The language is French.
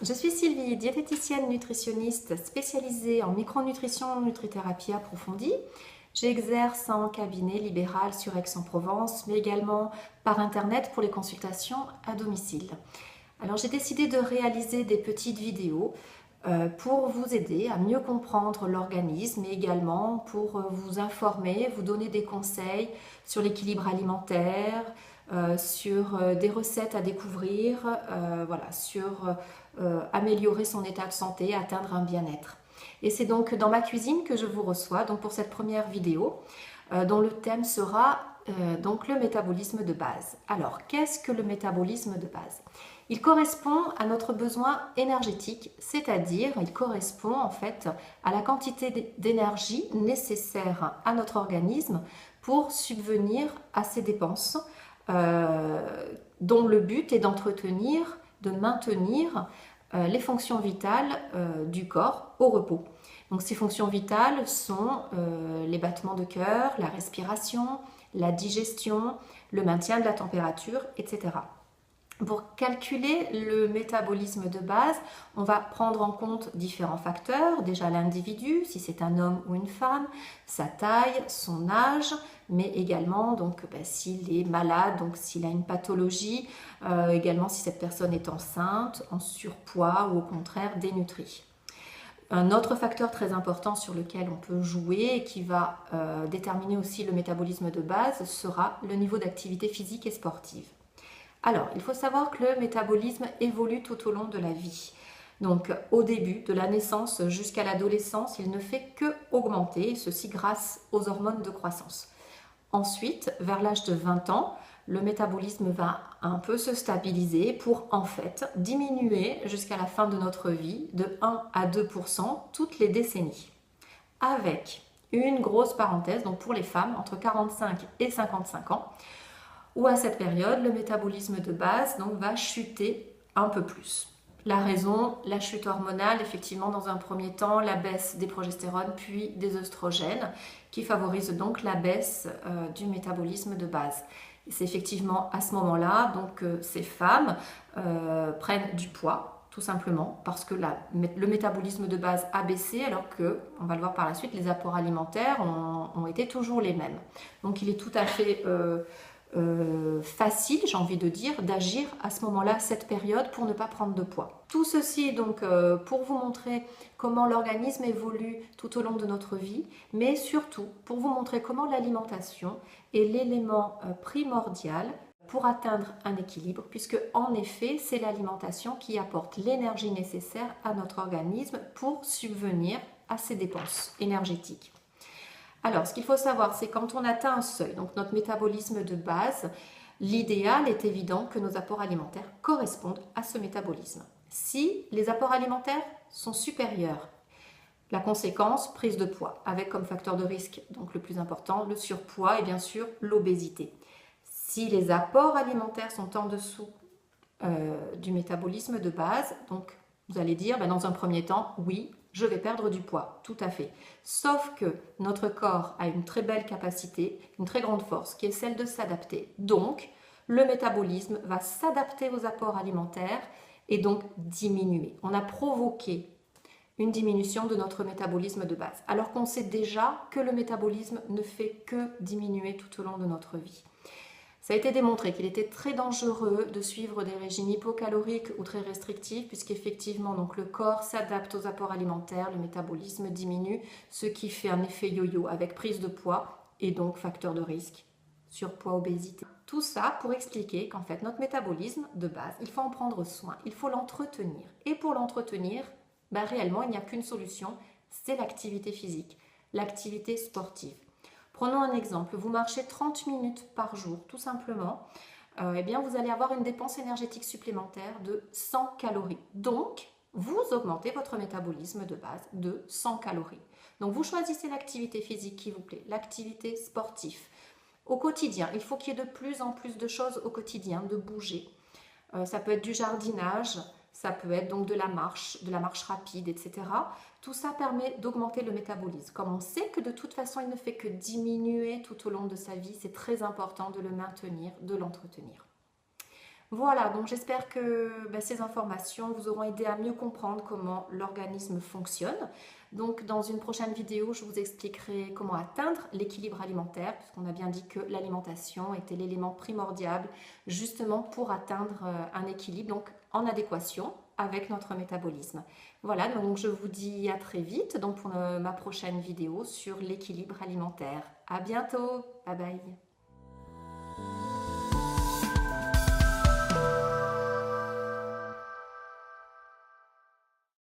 Je suis Sylvie, diététicienne nutritionniste spécialisée en micronutrition, nutrithérapie approfondie. J'exerce en cabinet libéral sur Aix-en-Provence, mais également par Internet pour les consultations à domicile. Alors j'ai décidé de réaliser des petites vidéos pour vous aider à mieux comprendre l'organisme et également pour vous informer, vous donner des conseils sur l'équilibre alimentaire, sur des recettes à découvrir, voilà, sur améliorer son état de santé, atteindre un bien-être. Et c'est donc dans ma cuisine que je vous reçois donc pour cette première vidéo dont le thème sera donc le métabolisme de base. Alors, qu'est-ce que le métabolisme de base? Il correspond à notre besoin énergétique, c'est-à-dire il correspond en fait à la quantité d'énergie nécessaire à notre organisme pour subvenir à ses dépenses, dont le but est d'entretenir, de maintenir les fonctions vitales du corps au repos. Donc ces fonctions vitales sont les battements de cœur, la respiration, la digestion, le maintien de la température, etc. Pour calculer le métabolisme de base, on va prendre en compte différents facteurs. Déjà l'individu, si c'est un homme ou une femme, sa taille, son âge, mais également donc s'il est malade, donc s'il a une pathologie, également si cette personne est enceinte, en surpoids ou au contraire dénutrie. Un autre facteur très important sur lequel on peut jouer et qui va déterminer aussi le métabolisme de base sera le niveau d'activité physique et sportive. Alors, il faut savoir que le métabolisme évolue tout au long de la vie. Donc, au début de la naissance jusqu'à l'adolescence, il ne fait que augmenter, ceci grâce aux hormones de croissance. Ensuite, vers l'âge de 20 ans, le métabolisme va un peu se stabiliser pour en fait diminuer jusqu'à la fin de notre vie de 1 à 2% toutes les décennies. Avec une grosse parenthèse, donc pour les femmes entre 45 et 55 ans, où à cette période, le métabolisme de base donc, va chuter un peu plus. La raison, la chute hormonale, effectivement, dans un premier temps, la baisse des progestérones puis des œstrogènes, qui favorise donc la baisse du métabolisme de base. Et c'est effectivement à ce moment-là donc ces femmes prennent du poids, tout simplement, parce que le métabolisme de base a baissé, alors que, on va le voir par la suite, les apports alimentaires ont été toujours les mêmes. Donc il est tout à fait facile, j'ai envie de dire, d'agir à ce moment-là, cette période, pour ne pas prendre de poids. Tout ceci est donc pour vous montrer comment l'organisme évolue tout au long de notre vie, mais surtout pour vous montrer comment l'alimentation est l'élément primordial pour atteindre un équilibre, puisque en effet, c'est l'alimentation qui apporte l'énergie nécessaire à notre organisme pour subvenir à ses dépenses énergétiques. Alors, ce qu'il faut savoir, c'est quand on atteint un seuil, donc notre métabolisme de base, l'idéal est évident que nos apports alimentaires correspondent à ce métabolisme. Si les apports alimentaires sont supérieurs, la conséquence, prise de poids, avec comme facteur de risque, donc le plus important, le surpoids et bien sûr l'obésité. Si les apports alimentaires sont en dessous du métabolisme de base, donc vous allez dire, dans un premier temps, oui, je vais perdre du poids, tout à fait. Sauf que notre corps a une très belle capacité, une très grande force, qui est celle de s'adapter. Donc, le métabolisme va s'adapter aux apports alimentaires et donc diminuer. On a provoqué une diminution de notre métabolisme de base, alors qu'on sait déjà que le métabolisme ne fait que diminuer tout au long de notre vie. Ça a été démontré qu'il était très dangereux de suivre des régimes hypocaloriques ou très restrictifs, puisqu'effectivement donc, le corps s'adapte aux apports alimentaires, le métabolisme diminue, ce qui fait un effet yo-yo avec prise de poids et donc facteur de risque, surpoids, obésité. Tout ça pour expliquer qu'en fait notre métabolisme de base, il faut en prendre soin, il faut l'entretenir. Et pour l'entretenir, réellement il n'y a qu'une solution, c'est l'activité physique, l'activité sportive. Prenons un exemple, vous marchez 30 minutes par jour, tout simplement, eh bien vous allez avoir une dépense énergétique supplémentaire de 100 calories. Donc, vous augmentez votre métabolisme de base de 100 calories. Donc, vous choisissez l'activité physique qui vous plaît, l'activité sportive. Au quotidien, il faut qu'il y ait de plus en plus de choses au quotidien, de bouger. Ça peut être du jardinage, ça peut être donc de la marche rapide, etc. Tout ça permet d'augmenter le métabolisme. Comme on sait que de toute façon, il ne fait que diminuer tout au long de sa vie, c'est très important de le maintenir, de l'entretenir. Voilà, donc j'espère que ces informations vous auront aidé à mieux comprendre comment l'organisme fonctionne. Donc dans une prochaine vidéo, je vous expliquerai comment atteindre l'équilibre alimentaire, puisqu'on a bien dit que l'alimentation était l'élément primordial justement pour atteindre un équilibre, donc en adéquation avec notre métabolisme. Voilà, donc je vous dis à très vite donc pour ma prochaine vidéo sur l'équilibre alimentaire. À bientôt, bye bye.